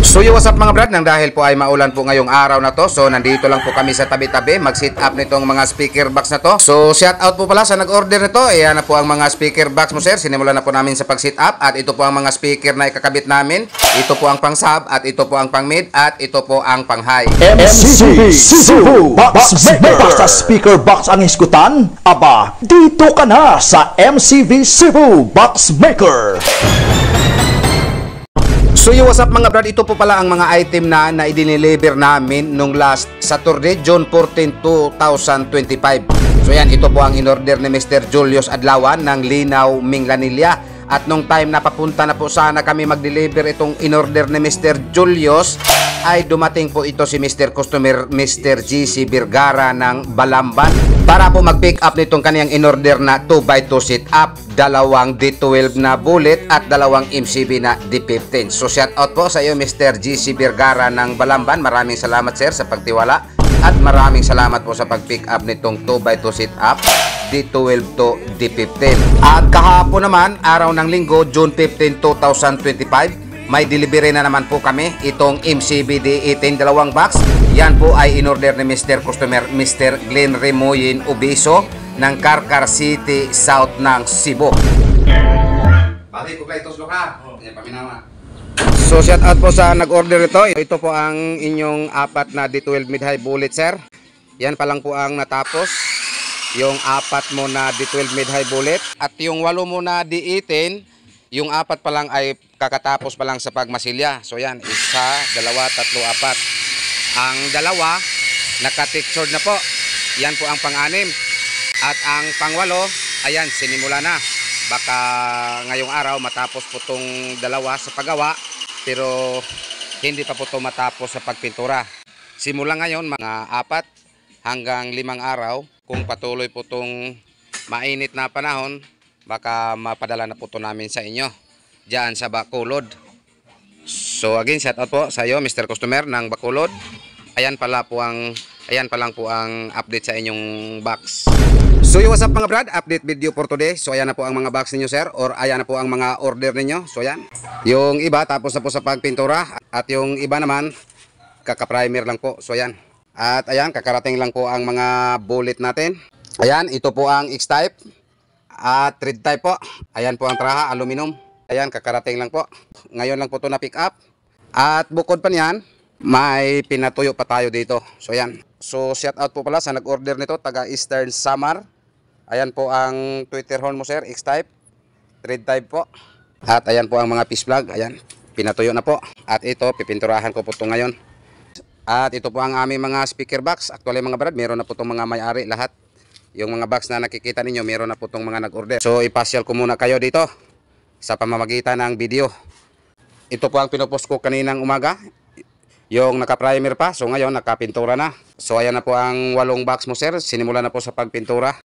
So yo, what's up mga brad, nang dahil po ay maulan po ngayong araw na to, so nandito lang po kami sa tabi-tabi mag-sit up nitong mga speaker box na to. So shout out po pala sa nag-order nito. Ayan na po ang mga speaker box mo sir, sinimulan na po namin sa pag-sit up. At ito po ang mga speaker na ikakabit namin. Ito po ang pang sub, at ito po ang pang mid, at ito po ang pang high. MCV Cebu Box Maker. Basta speaker box ang iskutan, aba, dito ka na sa MCV Cebu Box Maker. So yo, what's up mga brad, ito po pala ang mga item na i-deliver namin nung last Saturday, June 14, 2025. So yan, ito po ang in-order ni Mr. Julius Adlawan ng Linaw, Minglanilla. At nung time na papunta na po sana kami mag-deliver itong in-order ni Mr. Julius, ay dumating po ito si Mr. Customer, Mr. GC Vergara ng Balamban, para po mag-pick up nitong kaniyang in-order na 2x2 sit-up, dalawang D12 na bullet at dalawang MCB na D15. So shout out po sa iyo Mr. GC Vergara ng Balamban. Maraming salamat sir sa pagtiwala, at maraming salamat po sa pag-pick up nitong 2x2 sit-up, D12 to D15. At kahapon naman, araw ng linggo, June 15, 2025, may delivery na naman po kami itong MCB D18 dalawang box. Yan po ay in-order ni Mr. Customer, Mr. Glenn Remoyin Ubiso ng Carcar City, South ng Cebu. Pati ko kayo tos loka. Yan paminawa. So shout out po sa nag-order ito. Ito po ang inyong apat na D12 mid-high bullet sir. Yan pa lang po ang natapos. Yung apat mo na D12 mid-high bullet. At yung 8 mo na D18, yung apat pa lang ay kakatapos pa lang sa pagmasilya. So yan, 1, 2, 3, 4. Ang dalawa, naka-textured na po. Yan po ang pang-6. At ang pang-8, ayan, sinimula na. Baka ngayong araw matapos po itong dalawa sa paggawa, pero hindi pa po ito matapos sa pagpintura. Simula ngayon mga 4 hanggang 5 araw, kung patuloy po itong mainit na panahon, baka mapadala na po ito namin sa inyo diyan sa Bacolod. So again, shout out po sa iyo Mr. Customer ng Bacolod. Ayan pa lang po ang update sa inyong box. So yo, what's up mga brad, update video for today. So ayan na po ang mga box ninyo sir, or ayan na po ang mga order ninyo. So ayan, yung iba tapos na po sa pagpintura, at yung iba naman kaka-primer lang po. So ayan, at ayan, kakarating lang po ang mga bullet natin. Ayan, ito po ang X-type at thread type po. Ayan po ang traha, aluminum. Ayan, kakarating lang po. Ngayon lang po ito na pick up. At bukod pa niyan, may pinatuyo pa tayo dito. So ayan, so shout out po pala sa nag-order nito, taga Eastern Samar. Ayan po ang Twitter horn mo sir, X-type, thread type po. At ayan po ang mga fish plug. Ayan, pinatuyo na po. At ito, pipinturahan ko po ito ngayon. At ito po ang aming mga speaker box. Actually mga brad, meron na po itong mga may-ari lahat. Yung mga box na nakikita ninyo, meron na po itong mga nag-order. So ipasyal ko muna kayo dito sa pamamagitan ng video. Ito po ang pinupost ko kaninang umaga, yung naka-primer pa. So ngayon nakapintura na. So ayan na po ang 8 box mo sir, sinimula na po sa pagpintura.